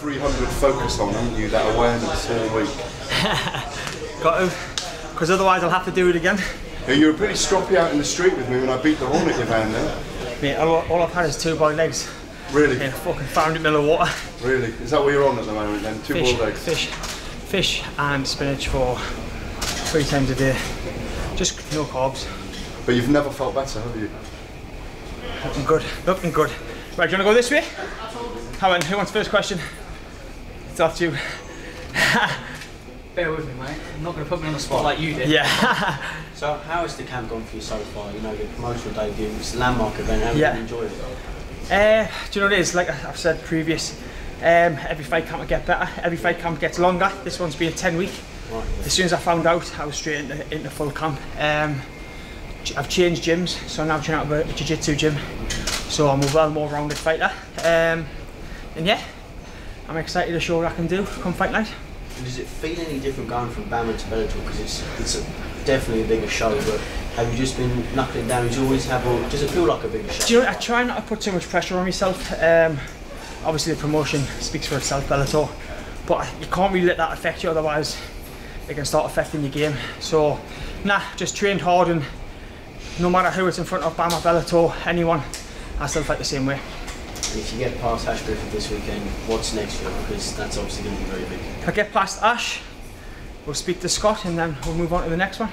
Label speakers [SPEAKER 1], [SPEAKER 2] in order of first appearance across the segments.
[SPEAKER 1] 300 focus on, haven't you? That awareness all week.
[SPEAKER 2] Got to, because otherwise I'll have to do it again.
[SPEAKER 1] Yeah, you were pretty stroppy out in the street with me when I beat the horn at your van there.
[SPEAKER 2] Mate, all I've had is 2 boiled eggs.
[SPEAKER 1] Really?
[SPEAKER 2] In a fucking fountain mill of water.
[SPEAKER 1] Really? Is that what you're on at the moment then? 2 boiled eggs?
[SPEAKER 2] Fish and spinach for 3 times a day. Just no carbs.
[SPEAKER 1] But you've never felt better, have you?
[SPEAKER 2] Looking good, looking good. Right, do you want to go this way? Who wants first question? It's up to you.
[SPEAKER 3] Bear with me, mate. I'm not going to put me on the spot like you did.
[SPEAKER 2] Yeah.
[SPEAKER 4] So how has the camp gone for you so far? You know, your promotional debut, it's a landmark event, how have you enjoyed it?
[SPEAKER 2] Do you know what it is? Like I've said previous, every fight camp will get better, every fight camp gets longer. This one's been a 10-week. Right. As soon as I found out, I was straight into full camp. I've changed gyms, so I'm now training out of a jiu-jitsu gym. So I'm a more rounded fighter. And yeah, I'm excited to show what I can do come fight night.
[SPEAKER 4] Does it feel any different going from Bellator to Bellator? Because it's definitely a bigger show, but have you just been knuckling down? Do you always have, or does it feel like a bigger show?
[SPEAKER 2] Do you know, I try not to put too much pressure on myself. Obviously the promotion speaks for itself, Bellator, but you can't really let that affect you, otherwise it can start affecting your game. So nah, just trained hard, and no matter who it's in front of, Bama, Bellator, anyone, I still fight the same way.
[SPEAKER 4] And if you get past Ash Griffith this weekend, what's next for you? Because that's obviously going to be very big.
[SPEAKER 2] If I get past Ash, we'll speak to Scott and then we'll move on to the next one.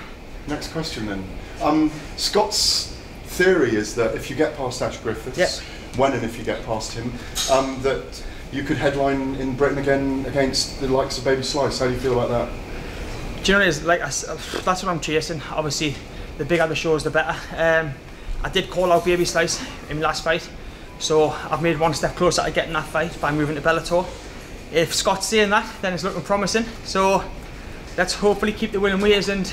[SPEAKER 1] Next question then. Scott's theory is that if you get past Ash Griffiths, when and if you get past him, that you could headline in Britain again against the likes of Baby Slice. How do you feel about that?
[SPEAKER 2] Do you know what it is? Like, that's what I'm chasing. Obviously, the bigger the shows, the better. I did call out Baby Slice in my last fight, so I've made one step closer to getting that fight by moving to Bellator. If Scott's saying that, then it's looking promising. So let's hopefully keep the winning ways, and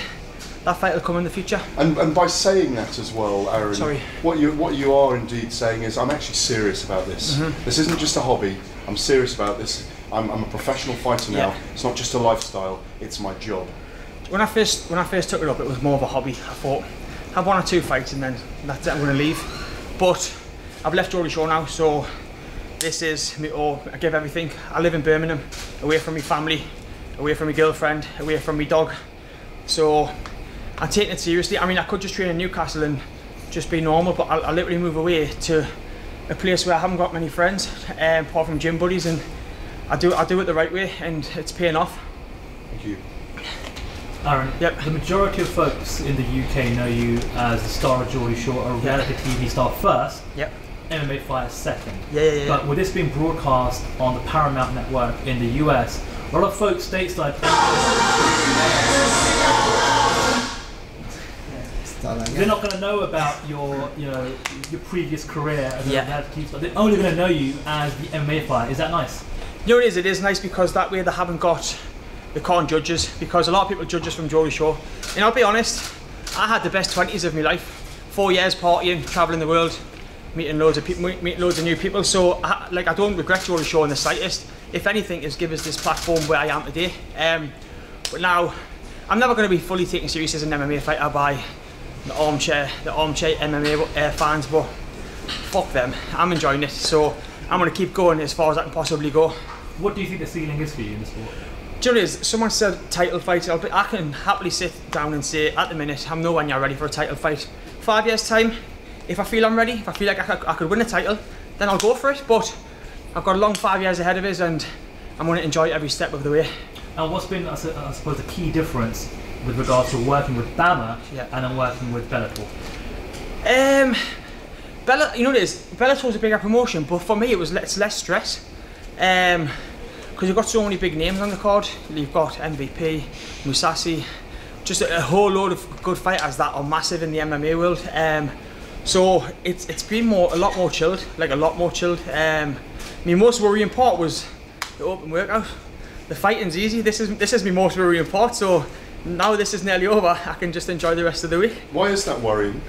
[SPEAKER 2] that fight will come in the future. And
[SPEAKER 1] by saying that as well, Aaron,
[SPEAKER 2] sorry,
[SPEAKER 1] what you are indeed saying is, I'm actually serious about this. This isn't just a hobby. I'm serious about this. I'm a professional fighter now. It's not just a lifestyle. It's my job.
[SPEAKER 2] When I first took it up, it was more of a hobby. I thought, have 1 or 2 fights and then that's it, I'm going to leave. But I've left Geordie Shore now, so this is me all. I give everything. I live in Birmingham, away from my family, away from my girlfriend, away from my dog. So I'm taking it seriously. I mean, I could just train in Newcastle and just be normal, but I'll literally move away to a place where I haven't got many friends, apart from gym buddies, and I do it the right way, and it's paying off.
[SPEAKER 1] Thank you.
[SPEAKER 5] Aaron, the majority of folks in the UK know you as the star of Geordie Shore, a reality TV star first, MMA fighter second. But with this being broadcast on the Paramount Network in the US, a lot of folks stateside they're not going to know about your previous career as a reality TV star. They're only going to know you as the MMA fighter. Is that nice?
[SPEAKER 2] You know what it is? It is nice because that way they can't judge us, because a lot of people judge us from Geordie Shore. And I'll be honest, I had the best 20s of my life. 4 years partying, travelling the world, meeting loads of people, meeting loads of new people. So I don't regret Geordie Shore in the slightest. If anything, it's given us this platform where I am today. But now, I'm never going to be fully taken serious as an MMA fighter by the armchair MMA fans, but fuck them. I'm enjoying it, so I'm going to keep going as far as I can possibly go.
[SPEAKER 5] What do you think the ceiling is for you in the sport?
[SPEAKER 2] Do you know what it is? Someone said title fight. I can happily sit down and say, at the minute, I'm nowhere near ready for a title fight. 5 years time, if I feel I'm ready, if I feel like I could win a title, then I'll go for it. But I've got a long 5 years ahead of us, and I'm going to enjoy every step of the way.
[SPEAKER 5] And what's been, I suppose, the key difference with regards to working with Bama and then working with Bellator?
[SPEAKER 2] You know what it is? Bellator's a bigger promotion, but for me it's less stress. Because you've got so many big names on the card. You've got MVP, Musasi, just a whole load of good fighters that are massive in the MMA world. So it's been a lot more chilled. My most worrying part was the open workout. The fighting's easy. This is my most worrying part. So now this is nearly over, I can just enjoy the rest of the week.
[SPEAKER 1] Why is that worrying?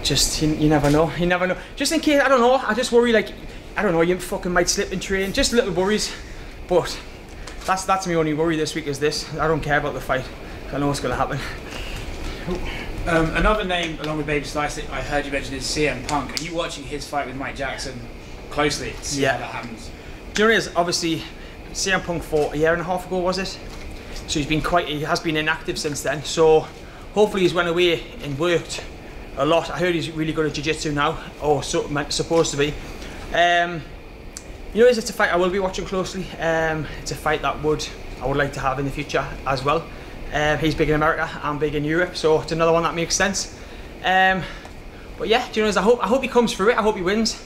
[SPEAKER 2] Just you never know. You never know. Just in case, I don't know. I just worry, like, I don't know, you fucking might slip and train. Just little worries. But that's my only worry this week is this. I don't care about the fight. I know what's going to happen.
[SPEAKER 3] Another name along with Baby Slice that I heard you mention is CM Punk. Are you watching his fight with Mike Jackson closely to see how that happens?
[SPEAKER 2] Do you know what it is? Obviously, CM Punk fought a year and a half ago, was it? So he has been inactive since then. So hopefully he's went away and worked a lot. I heard he's really good at jiu-jitsu now, or supposed to be. You know, it's a fight I will be watching closely. It's a fight that I would like to have in the future as well. He's big in America, I'm big in Europe, so it's another one that makes sense. But yeah, do you know, I hope he comes through it. I hope he wins.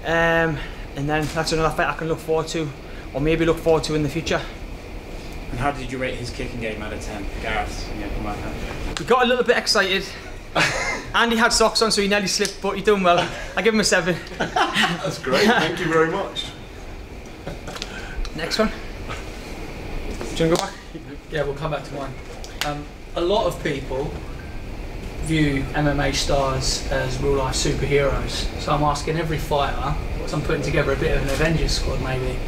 [SPEAKER 2] And then that's another fight I can look forward to, or maybe look forward to in the future.
[SPEAKER 3] And how did you rate his kicking game out of 10, Gareth?
[SPEAKER 2] We got a little bit excited. Andy had socks on, so he nearly slipped, but he's doing well. I give him a 7.
[SPEAKER 1] That's great, thank you very much.
[SPEAKER 2] Next one. Do you want to go back?
[SPEAKER 6] Yeah, we'll come back to mine. A lot of people view MMA stars as real life superheroes. So I'm asking every fighter, so I'm putting together a bit of an Avengers squad maybe.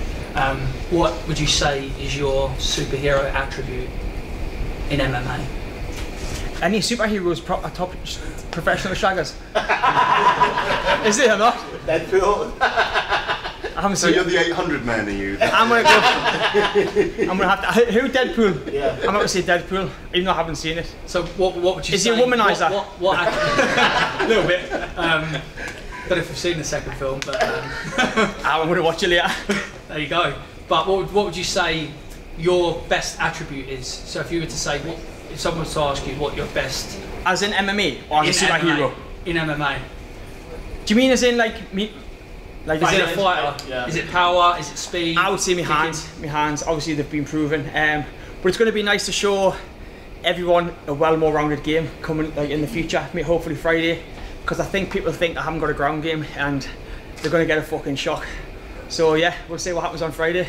[SPEAKER 6] What would you say is your superhero attribute in MMA?
[SPEAKER 2] Any superheroes are top professional shaggers? Is it or not?
[SPEAKER 4] Deadpool.
[SPEAKER 2] I haven't
[SPEAKER 1] So
[SPEAKER 2] seen
[SPEAKER 1] you're the 800 man, are you?
[SPEAKER 2] I'm gonna go. I'm gonna have to. Who Deadpool?
[SPEAKER 4] Yeah.
[SPEAKER 2] I'm not gonna say Deadpool, even though I haven't seen it.
[SPEAKER 6] So what would you
[SPEAKER 2] Is
[SPEAKER 6] say?
[SPEAKER 2] he a womanizer?
[SPEAKER 6] A little bit. Don't know if you've seen the second film, but
[SPEAKER 2] I'm gonna watch it later.
[SPEAKER 6] there you go. But what would you say your best attribute is? So if you were to say, if someone was to ask you what your best...
[SPEAKER 2] As in MMA or as a superhero?
[SPEAKER 6] In MMA.
[SPEAKER 2] Do you mean as in like me? Like
[SPEAKER 6] Is it a fighter?
[SPEAKER 4] Yeah.
[SPEAKER 6] Is it power? Is it speed?
[SPEAKER 2] I would say my hands. My hands, obviously they've been proven. But it's going to be nice to show everyone a well more rounded game coming like in the future, hopefully Friday. Because I think people think I haven't got a ground game and they're going to get a fucking shock. So yeah, we'll see what happens on Friday.